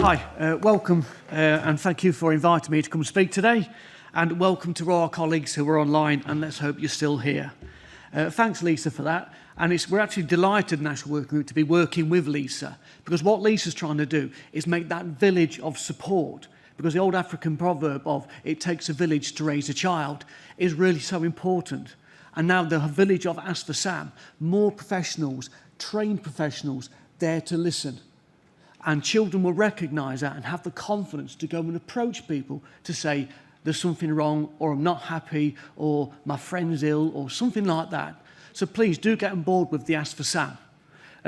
Hi, welcome and thank you for inviting me to come speak today, and welcome to all our colleagues who are online, and let's hope you're still here. Thanks Lisa for that, and we're actually delighted National Working Group to be working with Lisa, because what Lisa's trying to do is make that village of support, because the old African proverb of it takes a village to raise a child is really so important. And now the village of Ask for Sam, more professionals, trained professionals there to listen. And children will recognise that and have the confidence to go and approach people to say, there's something wrong, or I'm not happy, or my friend's ill, or something like that. So please do get on board with the Ask for Sam.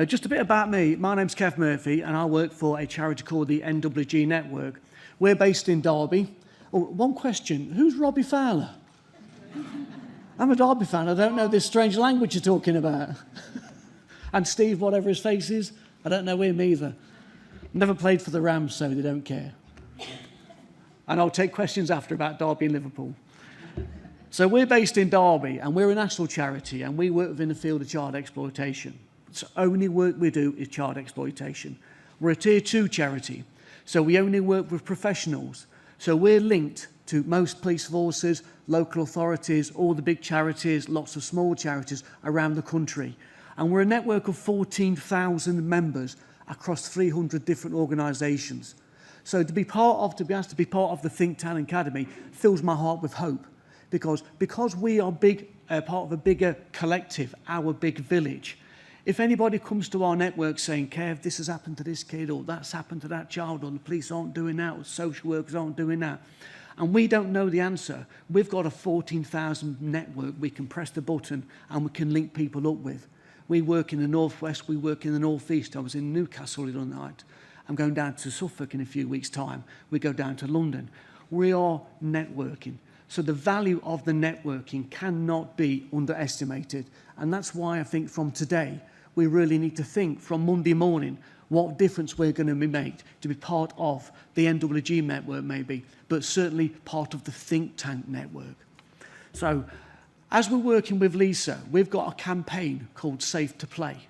Just a bit about me. My name's Kev Murphy, and I work for a charity called the NWEG Network. We're based in Derby. Oh, one question, who's Robbie Fowler? I'm a Derby fan, I don't know this strange language you're talking about. And Steve, whatever his face is, I don't know him either. Never played for the Rams, so they don't care. And I'll take questions after about Derby and Liverpool. So we're based in Derby, and we're a national charity, and we work within the field of child exploitation. So only work we do is child exploitation. We're a Tier 2 charity, so we only work with professionals. So we're linked to most police forces, local authorities, all the big charities, lots of small charities around the country. And we're a network of 14,000 members across 300 different organisations. So to be asked to be part of the Think Tank Academy fills my heart with hope, because we are part of a bigger collective, our big village. If anybody comes to our network saying, Kev, this has happened to this kid, or that's happened to that child, or the police aren't doing that, or social workers aren't doing that, and we don't know the answer, we've got a 14,000 network we can press the button and we can link people up with. We work in the northwest, we work in the northeast. I was in Newcastle the other night. I'm going down to Suffolk in a few weeks' time. We go down to London. We are networking. So the value of the networking cannot be underestimated. And that's why I think from today, we really need to think from Monday morning what difference we're going to be made to be part of the NWEG network maybe, but certainly part of the Think Tank network. So as we're working with Lisa, we've got a campaign called Safe to Play.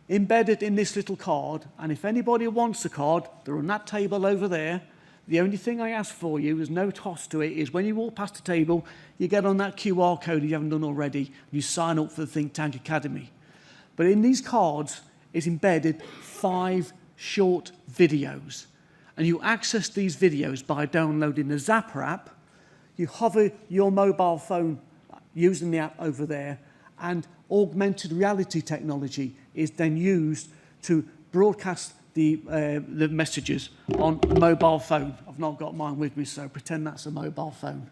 Embedded in this little card, and if anybody wants the card, they're on that table over there. The only thing I ask for you, there's no cost to it, is when you walk past the table, you get on that QR code if you haven't done already, you sign up for the Think Tank Academy. But in these cards is embedded 5 short videos. And you access these videos by downloading the Zapper app. You hover your mobile phone using the app over there, and augmented reality technology is then used to broadcast the messages on a mobile phone. I've not got mine with me, so pretend that's a mobile phone.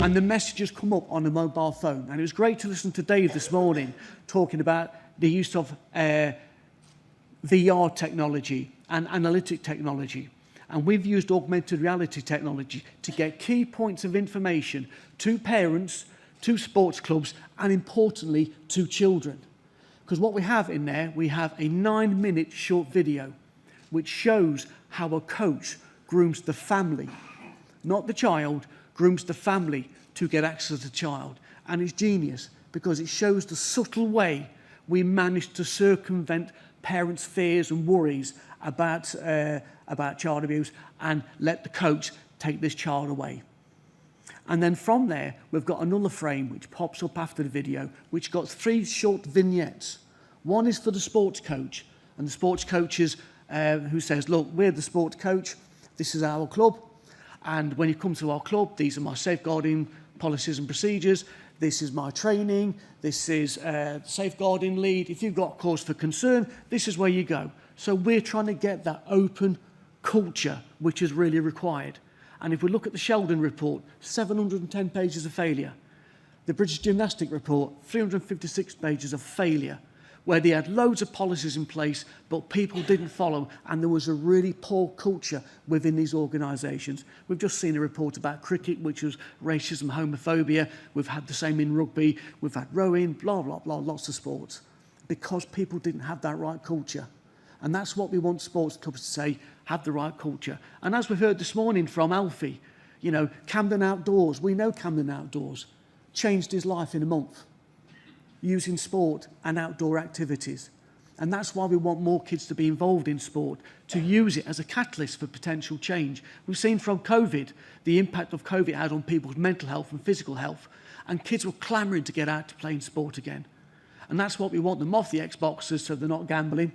And the messages come up on a mobile phone. And it was great to listen to Dave this morning talking about the use of VR technology and analytic technology. And we've used augmented reality technology to get key points of information to parents, to sports clubs, and importantly, to children. Because what we have in there, we have a 9-minute short video which shows how a coach grooms the family, not the child, grooms the family to get access to the child. And it's genius because it shows the subtle way we manage to circumvent parents' fears and worries about child abuse and let the coach take this child away. And then from there, we've got another frame which pops up after the video, which got 3 short vignettes. One is for the sports coach, and the sports coach is, who says, look, we're the sports coach, this is our club, and when you come to our club, these are my safeguarding policies and procedures, this is my training, this is safeguarding lead. If you've got cause for concern, this is where you go. So we're trying to get that open culture, which is really required. And if we look at the Sheldon report, 710 pages of failure. The British Gymnastic report, 356 pages of failure, where they had loads of policies in place, but people didn't follow, and there was a really poor culture within these organisations. We've just seen a report about cricket, which was racism, homophobia. We've had the same in rugby. We've had rowing, blah, blah, blah, lots of sports, because people didn't have that right culture. And that's what we want sports clubs to say, have the right culture. And as we've heard this morning from Alfie, you know, Camden Outdoors, we know Camden Outdoors, changed his life in a month using sport and outdoor activities. And that's why we want more kids to be involved in sport, to use it as a catalyst for potential change. We've seen from COVID, the impact of COVID had on people's mental health and physical health, and kids were clamouring to get out to play in sport again. And that's what we want them off the Xboxes so they're not gambling.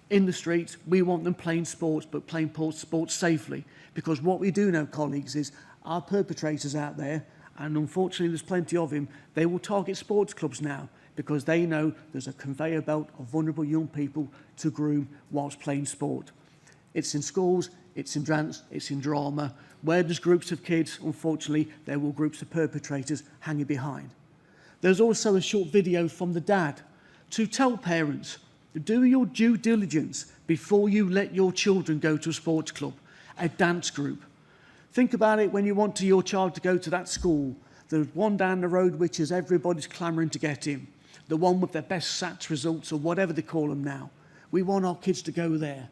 In the streets, we want them playing sports, but playing sports safely. Because what we do know, colleagues, is our perpetrators out there, and unfortunately there's plenty of them, they will target sports clubs now because they know there's a conveyor belt of vulnerable young people to groom whilst playing sport. It's in schools, it's in dance, it's in drama. Where there's groups of kids, unfortunately, there will groups of perpetrators hanging behind. There's also a short video from the dad to tell parents, do your due diligence before you let your children go to a sports club, a dance group. Think about it when you want your child to go to that school. There's one down the road which is everybody's clamouring to get in. The one with their best SATs results or whatever they call them now. We want our kids to go there.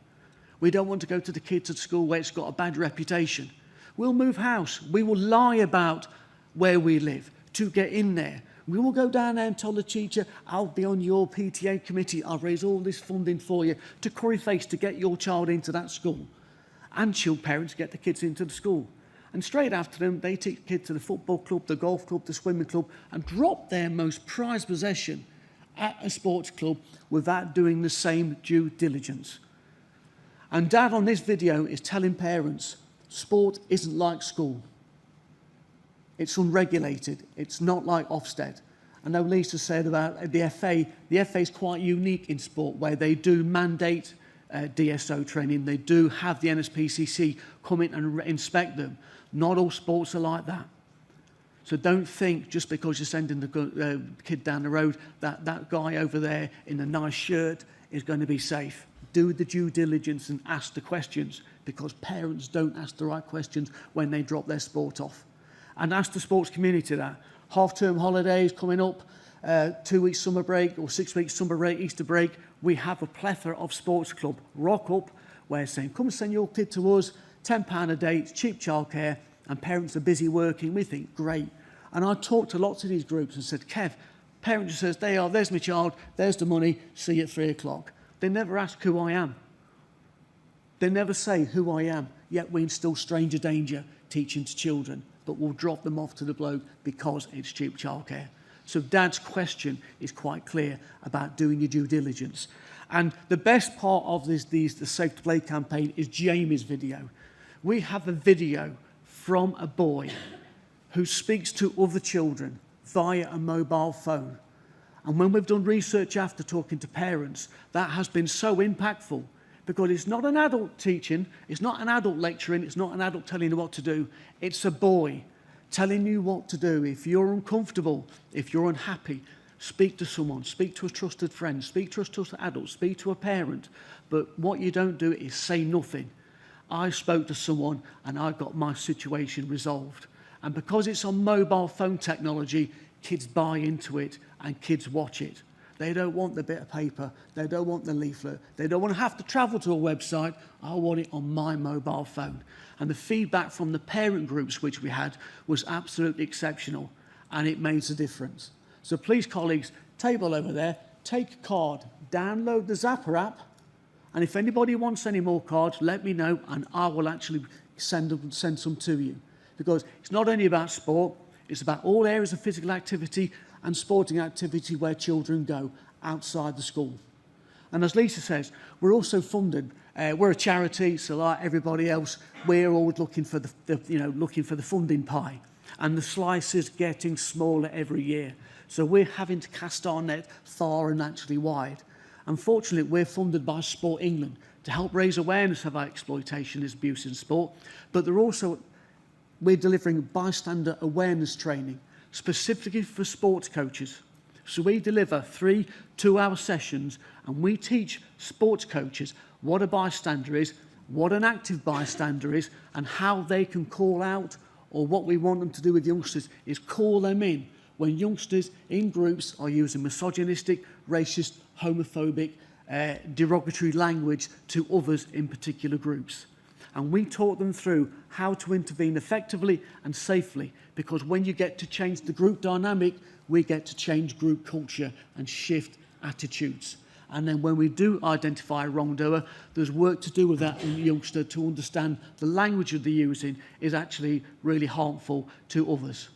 We don't want to go to the kids at school where it's got a bad reputation. We'll move house. We will lie about where we live to get in there. We will go down there and tell the teacher, I'll be on your PTA committee, I'll raise all this funding for you to curry face to get your child into that school. And parents get the kids into the school. And straight after them, they take the kids to the football club, the golf club, the swimming club, and drop their most prized possession at a sports club without doing the same due diligence. And Dad on this video is telling parents, sport isn't like school. It's unregulated. It's not like Ofsted. I know Lisa said about the FA. The FA is quite unique in sport where they do mandate DSO training. They do have the NSPCC come in and inspect them. Not all sports are like that. So don't think just because you're sending the kid down the road that that guy over there in a nice shirt is going to be safe. Do the due diligence and ask the questions because parents don't ask the right questions when they drop their sport off. And ask the sports community that. Half-term holidays coming up, 2 weeks summer break or 6 weeks summer break, Easter break, we have a plethora of sports club rock up where saying, come and send your kid to us, £10 a day, it's cheap childcare, and parents are busy working. We think, great. And I talked to lots of these groups and said, Kev, parent just says, there's my child, there's the money, see you at 3 o'clock. They never ask who I am. They never say who I am, yet we instill stranger danger teaching to children, but we'll drop them off to the bloke because it's cheap childcare. So Dad's question is quite clear about doing your due diligence. And the best part of the Safe to Play campaign is Jamie's video. We have a video from a boy who speaks to other children via a mobile phone. And when we've done research after talking to parents, that has been so impactful because it's not an adult teaching, it's not an adult lecturing, it's not an adult telling you what to do, it's a boy telling you what to do. If you're uncomfortable, if you're unhappy, speak to someone, speak to a trusted friend, speak to a trusted adult, speak to a parent. But what you don't do is say nothing. I spoke to someone and I got my situation resolved. And because it's on mobile phone technology, kids buy into it and kids watch it. They don't want the bit of paper. They don't want the leaflet. They don't want to have to travel to a website. I want it on my mobile phone. And the feedback from the parent groups which we had was absolutely exceptional, and it makes a difference. So please, colleagues, table over there, take a card, download the Zapper app, and if anybody wants any more cards, let me know, and I will actually send some to you. Because it's not only about sport, it's about all areas of physical activity and sporting activity where children go outside the school. And as Lisa says, we're also funded. We're a charity, so like everybody else, we're always looking for the funding pie. And the slice is getting smaller every year. So we're having to cast our net far and actually wide. Unfortunately, we're funded by Sport England to help raise awareness of our exploitation and abuse in sport. But we're delivering bystander awareness training specifically for sports coaches. So we deliver 3 two-hour sessions and we teach sports coaches what a bystander is, what an active bystander is, and how they can call out, or what we want them to do with youngsters is call them in when youngsters in groups are using misogynistic, racist, homophobic, derogatory language to others in particular groups. And we taught them through how to intervene effectively and safely, because when you get to change the group dynamic, we get to change group culture and shift attitudes. And then when we do identify a wrongdoer, there's work to do with that youngster to understand the language that they're using is actually really harmful to others.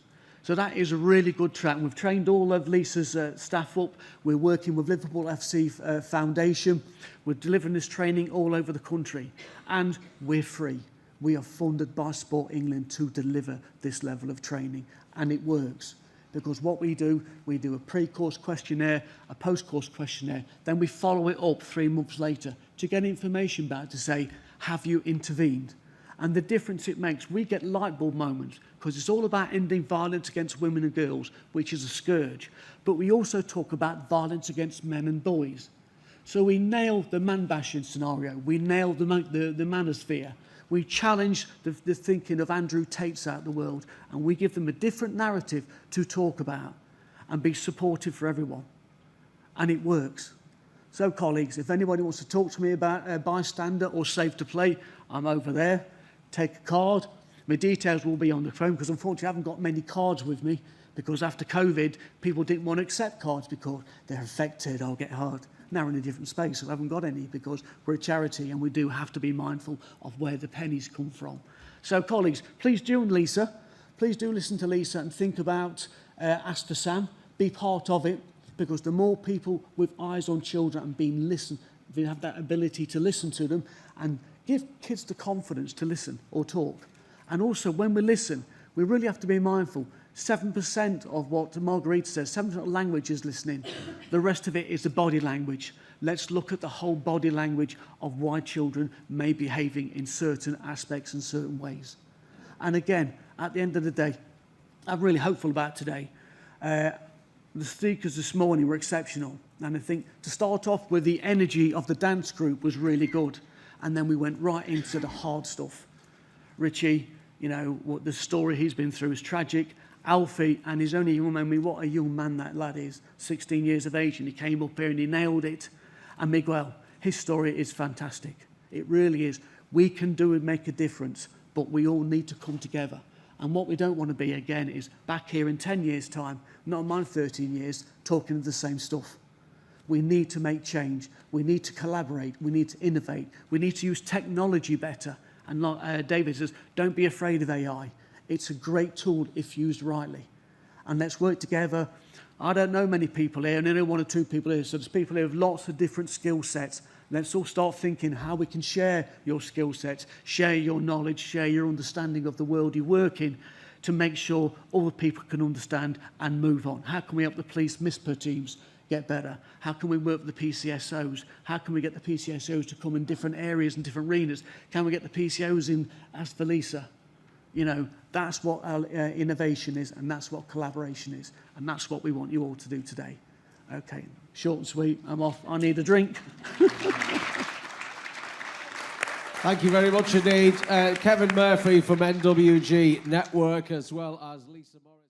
So that is a really good track. We've trained all of Lisa's staff up. We're working with Liverpool FC Foundation. We're delivering this training all over the country. And we're free. We are funded by Sport England to deliver this level of training. And it works. Because what we do a pre-course questionnaire, a post-course questionnaire, then we follow it up 3 months later to get information back to say, have you intervened? And the difference it makes, we get light bulb moments, because it's all about ending violence against women and girls, which is a scourge. But we also talk about violence against men and boys. So we nail the man-bashing scenario, we nail the manosphere. We challenge the thinking of Andrew Tate's out of the world, and we give them a different narrative to talk about and be supportive for everyone. And it works. So, colleagues, if anybody wants to talk to me about bystander or safe to play, I'm over there. Take a card. My details will be on the phone, because unfortunately I haven't got many cards with me, because after COVID, people didn't want to accept cards because they're affected, I'll get hard. Now we're in a different space, so I haven't got any, because we're a charity and we do have to be mindful of where the pennies come from. So, colleagues, please join Lisa. Please do listen to Lisa and think about Ask the Sam. Be part of it, because the more people with eyes on children and being listened, they have that ability to listen to them and give kids the confidence to listen or talk. And also, when we listen, we really have to be mindful. 7% of what Margarita says, 7% of language is listening. The rest of it is the body language. Let's look at the whole body language of why children may be behaving in certain aspects and certain ways. And again, at the end of the day, I'm really hopeful about today. The speakers this morning were exceptional. And I think to start off with, the energy of the dance group was really good. And then we went right into the hard stuff. Richie, you know, what the story he's been through is tragic. Alfie, and he's only a young man. What a young man that lad is, 16 years of age, and he came up here and he nailed it. And Miguel, his story is fantastic. It really is. We can do and make a difference, but we all need to come together. And what we don't want to be, again, is back here in 10 years' time, not mine 13 years, talking the same stuff. We need to make change. We need to collaborate. We need to innovate. We need to use technology better. And like David says, don't be afraid of AI. It's a great tool if used rightly. And let's work together. I don't know many people here, and I know 1 or 2 people here, so there's people here with lots of different skill sets. Let's all start thinking how we can share your skill sets, share your knowledge, share your understanding of the world you work in, to make sure other people can understand and move on. How can we help the police MISPA teams get better? How can we work with the PCSOs? How can we get the PCSOs to come in different areas and different arenas? Can we get the PCOs in as for Lisa? You know, that's what innovation is, and that's what collaboration is, and that's what we want you all to do today. Okay, short and sweet, I'm off. I need a drink. Thank you very much indeed. Kevin Murphy from NWG Network, as well as Lisa Morris.